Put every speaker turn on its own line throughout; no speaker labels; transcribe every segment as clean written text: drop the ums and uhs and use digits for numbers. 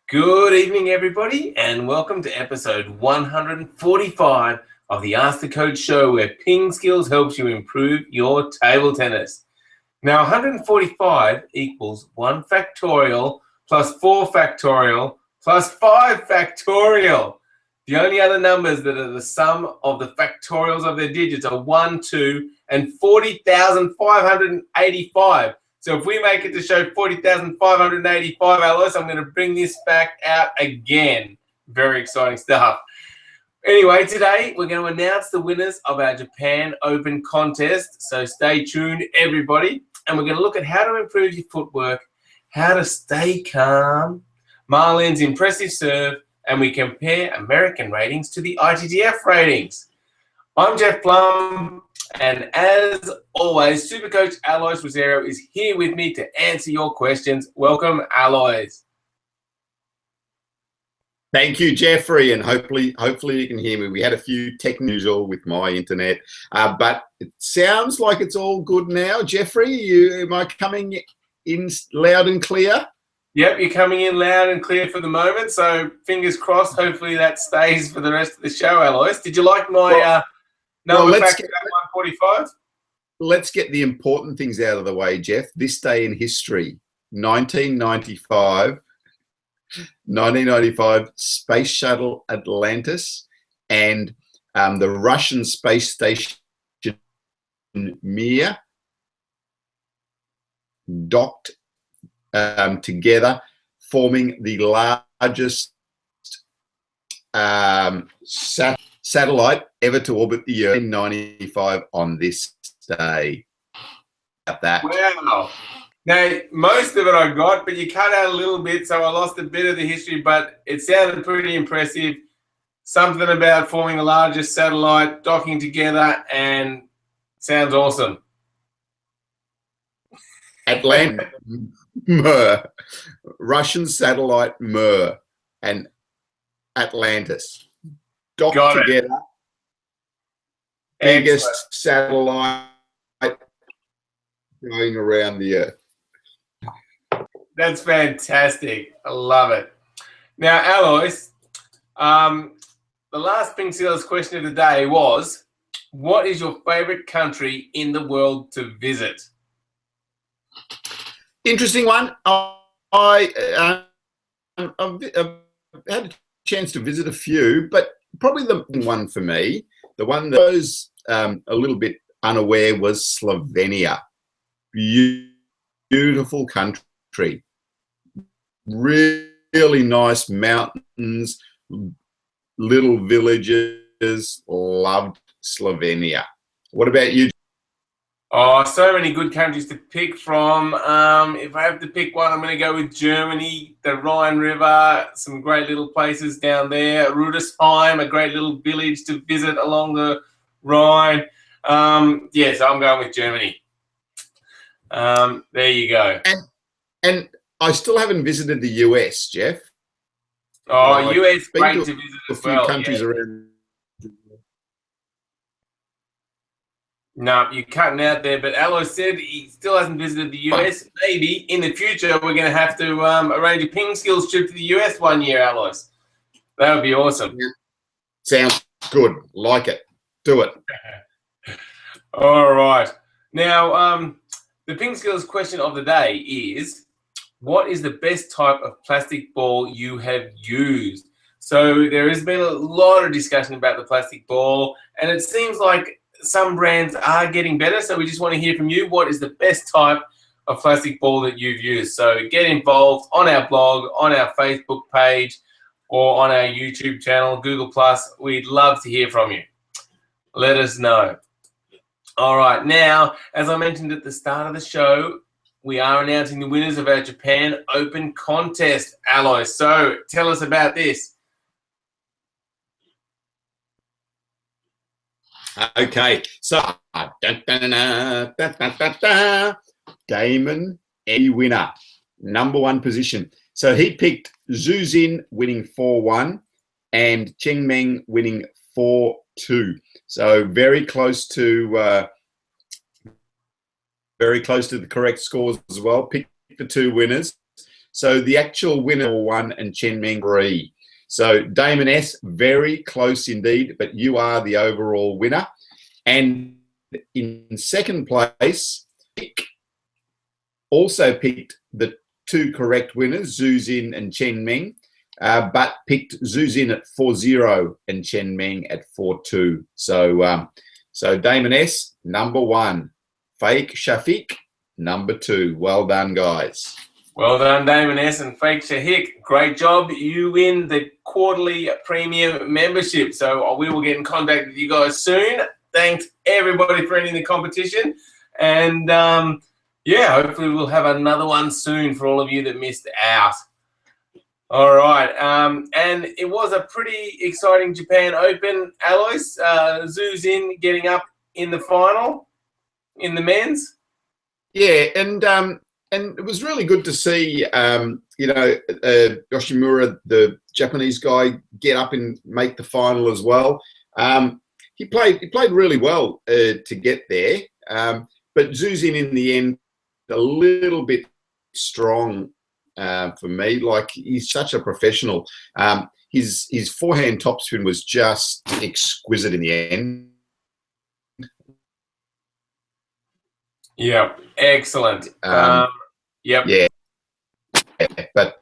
Good evening, everybody, and welcome to episode 145 of the Ask the Coach show, where PingSkills helps you improve your table tennis. Now, 145 equals 1 factorial plus 4 factorial plus 5 factorial. The only other numbers that are the sum of the factorials of their digits are 1, 2, and 40,585. So if we make it to show 40,585, Alois, I'm going to bring this fact out again. Very exciting stuff. Anyway, today we're going to announce the winners of our Japan Open contest. So stay tuned, everybody. And we're going to look at how to improve your footwork, how to stay calm, Marlene's impressive serve, and we compare American ratings to the ITTF ratings. I'm Jeff Plum. And as always, Supercoach Alois Rosario is here with me to answer your questions. Welcome, Alois.
Thank you, Jeffrey, and hopefully you can hear me. We had a few technical with my internet, but it sounds like it's all good now. Jeffrey, am I coming in loud and clear?
Yep, you're coming in loud and clear for the moment, so fingers crossed. Hopefully that stays for the rest of the show, Alois. Did you like my...
let's get
145.
Let's get the important things out of the way, Jeff. This day in history, 1995, Space Shuttle Atlantis and the Russian space station Mir docked together, forming the largest satellite ever to orbit the Earth in 1995 on this day. About that.
Wow. Now, most of it I got, but you cut out a little bit, so I lost a bit of the history, but it sounded pretty impressive. Something about forming the largest satellite, docking together, and sounds awesome.
Atlantis, Mir, Russian satellite Mir, and Atlantis. Docked together, biggest satellite going around the Earth.
That's fantastic. I love it. Now, Alois, the last PingSkills question of the day was, what is your favorite country in the world to visit?
Interesting one. I've had a chance to visit a few, but probably the one for me, the one that I was a little bit unaware, was Slovenia. Beautiful country, really nice mountains, little villages. Loved Slovenia. What about you?
Oh, so many good countries to pick from. If I have to pick one, I'm going to go with Germany, the Rhine River, some great little places down there. Rudesheim, a great little village to visit along the Rhine. Yes, I'm going with Germany. There you go.
And I still haven't visited the US, Jeff.
Oh, US, great to visit
as well. A few countries around.
No, you're cutting out there. But Alois said he still hasn't visited the US. Maybe in the future we're going to have to arrange a PingSkills trip to the US one year, Alois. That would be awesome.
Yeah. Sounds good. Like it. Do it.
All right. Now, the PingSkills question of the day is, what is the best type of plastic ball you have used? So there has been a lot of discussion about the plastic ball, and it seems like some brands are getting better. So we just want to hear from you. What is the best type of plastic ball that you've used? So get involved on our blog, on our Facebook page, or on our YouTube channel, Google+. We'd love to hear from you. Let us know. All right. Now, as I mentioned at the start of the show, we are announcing the winners of our Japan Open contest, Alois. So tell us about this.
Okay, so Damon, Eddie winner, #1 position. So he picked Zhu Xin winning 4-1 and Cheng Meng winning 4-2. So very close to the correct scores as well. Picked the two winners. So the actual winner 1 and Chen Meng 3. So Damon S, very close indeed, but you are the overall winner. And in second place, Nick also picked the 2 correct winners, Zhu Xin and Chen Meng, but picked Zhu Xin at 4-0 and Chen Meng at 4-2. So Damon S, number 1. Fake Shafiq, number 2. Well done, guys.
Well done, Damon S. and Fake Shahik. Great job. You win the quarterly premium membership. So we will get in contact with you guys soon. Thanks, everybody, for entering the competition. And, yeah, hopefully we'll have another one soon for all of you that missed out. All right. And it was a pretty exciting Japan Open, Alois. Zhu Xin getting up in the final in the men's.
Yeah, and it was really good to see, Yoshimura, the Japanese guy, get up and make the final as well. He played really well to get there, but Zhu Xin in the end a little bit strong for me. Like, he's such a professional. His forehand topspin was just exquisite in the end.
Yeah, excellent. Yep.
Yeah, but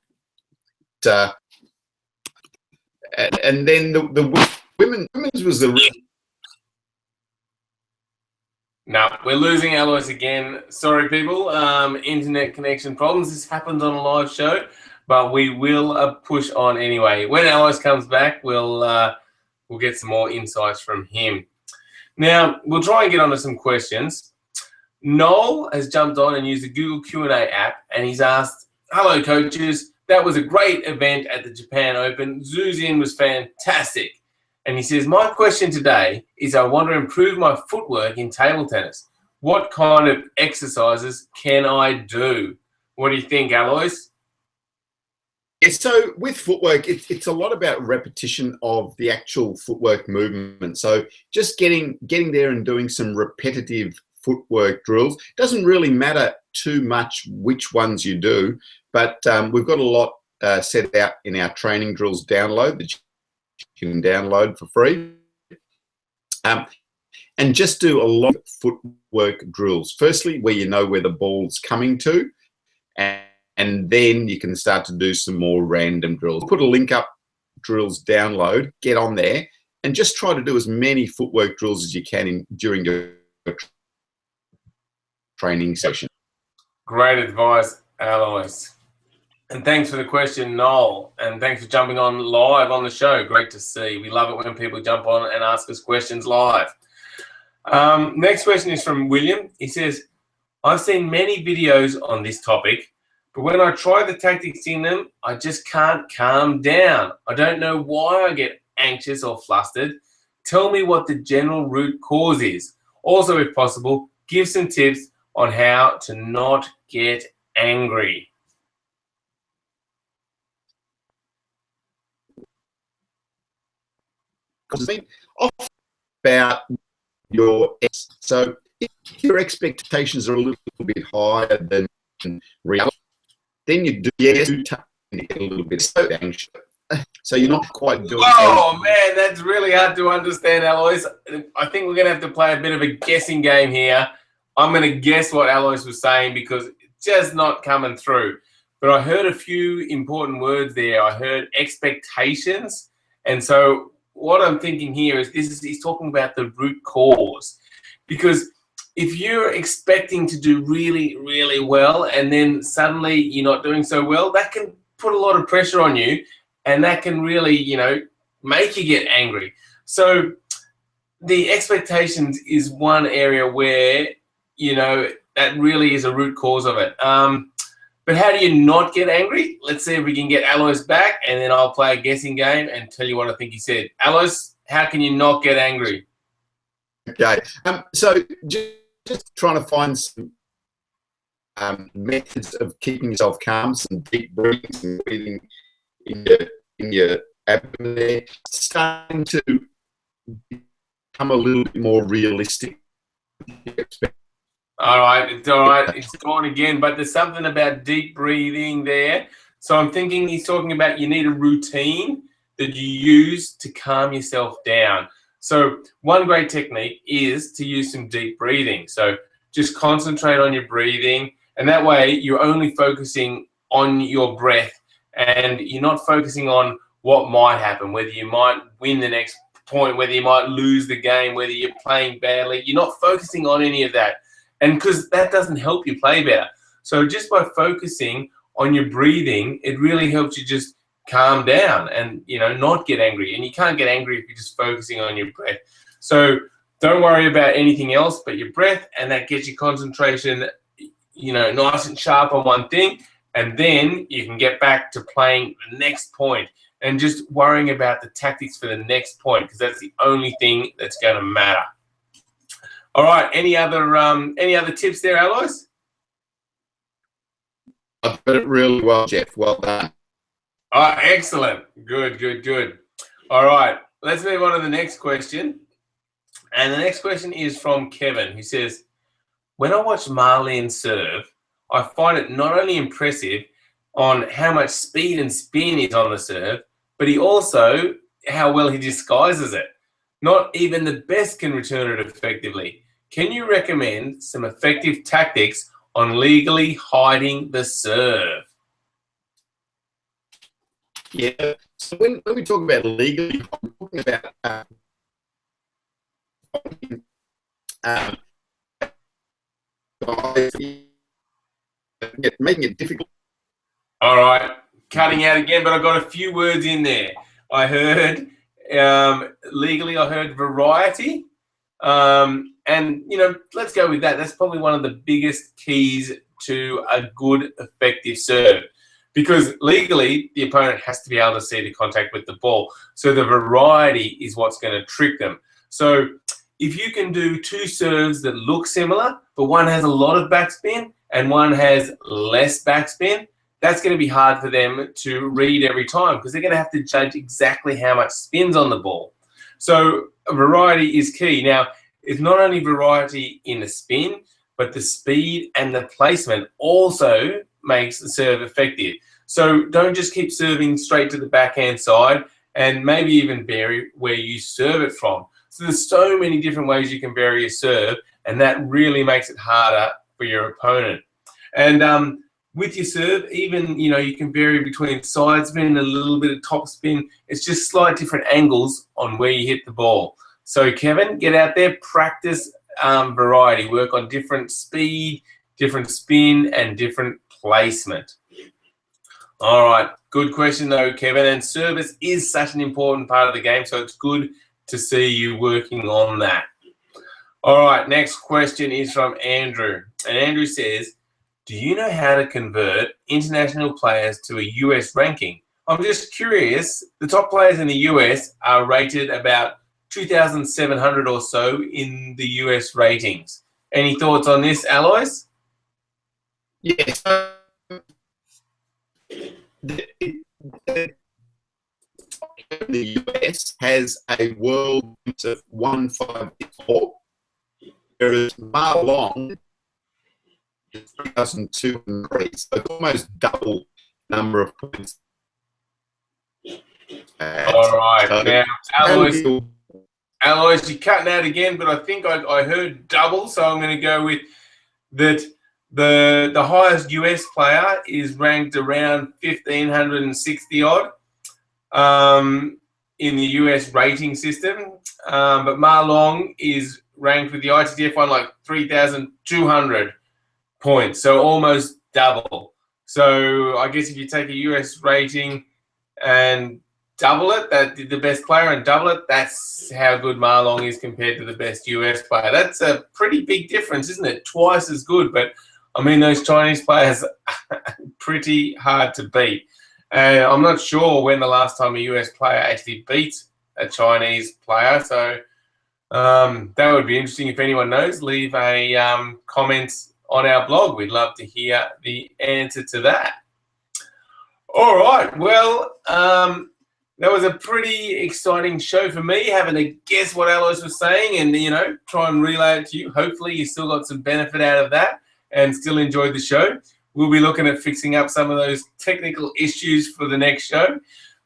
and then the women's was the.
No, we're losing Alois again. Sorry, people. Internet connection problems. This happens on a live show, but we will push on anyway. When Alois comes back, we'll get some more insights from him. Now, we'll try and get onto some questions. Noel has jumped on and used the Google Q&A app, and he's asked, "Hello, coaches. That was a great event at the Japan Open. Zhu Xin was fantastic." And he says, "My question today is I want to improve my footwork in table tennis. What kind of exercises can I do?" What do you think, Alois?
Yeah, so with footwork, it's a lot about repetition of the actual footwork movement. So just getting there and doing some repetitive footwork drills. Doesn't really matter too much which ones you do, but we've got a lot set out in our training drills download that you can download for free. And just do a lot of footwork drills. Firstly, where you know where the ball's coming to, and then you can start to do some more random drills. Put a link up, drills download, get on there, and just try to do as many footwork drills as you can during your training session.
Great advice, Alois. And thanks for the question, Noel. And thanks for jumping on live on the show. Great to see. We love it when people jump on and ask us questions live. Next question is from William. He says, "I've seen many videos on this topic, but when I try the tactics in them, I just can't calm down. I don't know why I get anxious or flustered. Tell me what the general root cause is. Also, if possible, give some tips on how to not get angry."
Off about your so if your expectations are a little bit higher than reality, then you do get a little bit so anxious. So you're not quite doing.
Oh man, that's really hard to understand, Alois. I think we're gonna have to play a bit of a guessing game here. I'm gonna guess what Alois was saying because it's just not coming through. But I heard a few important words there. I heard expectations, and so what I'm thinking here is he's talking about the root cause, because if you're expecting to do really, really well and then suddenly you're not doing so well, that can put a lot of pressure on you, and that can really, make you get angry. So the expectations is one area where, that really is a root cause of it. But how do you not get angry? Let's see if we can get Alois back, and then I'll play a guessing game and tell you what I think he said. Alois, how can you not get angry?
Okay. So just trying to find some methods of keeping yourself calm, some deep breathing, and breathing in your abdomen there, starting to become a little bit more realistic.
All right, it's all right. It's gone again, but there's something about deep breathing there. So I'm thinking he's talking about you need a routine that you use to calm yourself down. So one great technique is to use some deep breathing. So just concentrate on your breathing, and that way you're only focusing on your breath, and you're not focusing on what might happen, whether you might win the next point, whether you might lose the game, whether you're playing badly. You're not focusing on any of that. And because that doesn't help you play better. So just by focusing on your breathing, it really helps you just calm down and, you know, not get angry. And you can't get angry if you're just focusing on your breath. So don't worry about anything else but your breath, and that gets your concentration, you know, nice and sharp on one thing. And then you can get back to playing the next point and just worrying about the tactics for the next point, because that's the only thing that's going to matter. All right. Any other tips there, Alois?
I've got it really well, Jeff. Well done.
Oh, excellent. Good, good, good. All right. Let's move on to the next question. And the next question is from Kevin, who says, when I watch Marlene serve, I find it not only impressive on how much speed and spin is on the serve, but how well he disguises it. Not even the best can return it effectively. Can you recommend some effective tactics on legally hiding the serve?
Yeah. So when we talk about legally, I'm talking about making it difficult.
All right. Cutting out again, but I got a few words in there. I heard legally, I heard variety. And, you know, let's go with that. That's probably one of the biggest keys to a good, effective serve, because legally the opponent has to be able to see the contact with the ball. So the variety is what's going to trick them. So if you can do two serves that look similar, but one has a lot of backspin and one has less backspin, that's going to be hard for them to read every time, because they're going to have to judge exactly how much spins on the ball. So variety is key. Now, it's not only variety in the spin, but the speed and the placement also makes the serve effective. So don't just keep serving straight to the backhand side, and maybe even vary where you serve it from. So there's so many different ways you can vary your serve, and that really makes it harder for your opponent. And with your serve, even, you know, you can vary between side spin and a little bit of top spin. It's just slight different angles on where you hit the ball. So Kevin, get out there, practice variety, work on different speed, different spin, and different placement. All right, good question though, Kevin. And service is such an important part of the game, so it's good to see you working on that. All right, next question is from Andrew. And Andrew says, do you know how to convert international players to a US ranking? I'm just curious, the top players in the US are rated about 2,700 or so in the US ratings. Any thoughts on this, Alois?
Yes. The US has a world of 154, whereas Marlon is 3,203, so it's almost double number of points.
All right, so now Alois, you're cutting out again, but I think I heard double, so I'm going to go with that. The highest US player is ranked around 1,560 odd in the US rating system, but Marlon is ranked with the ITTF one like 3,200 points, so almost double. So I guess if you take a US rating and double it, that the best player, and double it, that's how good Marlon is compared to the best US player. That's a pretty big difference, isn't it? Twice as good, but I mean, those Chinese players are pretty hard to beat. And I'm not sure when the last time a US player actually beat a Chinese player. So that would be interesting. If anyone knows, leave a comment on our blog. We'd love to hear the answer to that. All right. Well, that was a pretty exciting show for me, having to guess what Alois was saying and, you know, try and relay it to you. Hopefully you still got some benefit out of that and still enjoyed the show. We'll be looking at fixing up some of those technical issues for the next show.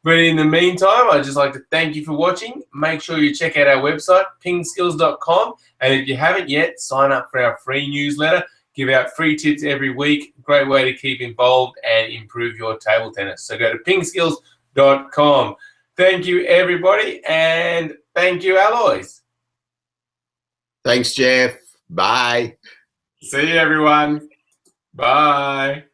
But in the meantime, I'd just like to thank you for watching. Make sure you check out our website, pingskills.com. And if you haven't yet, sign up for our free newsletter. Give out free tips every week. Great way to keep involved and improve your table tennis. So go to pingskills.com. Thank you, everybody, and thank you, Alois.
Thanks, Jeff. Bye.
See you, everyone. Bye.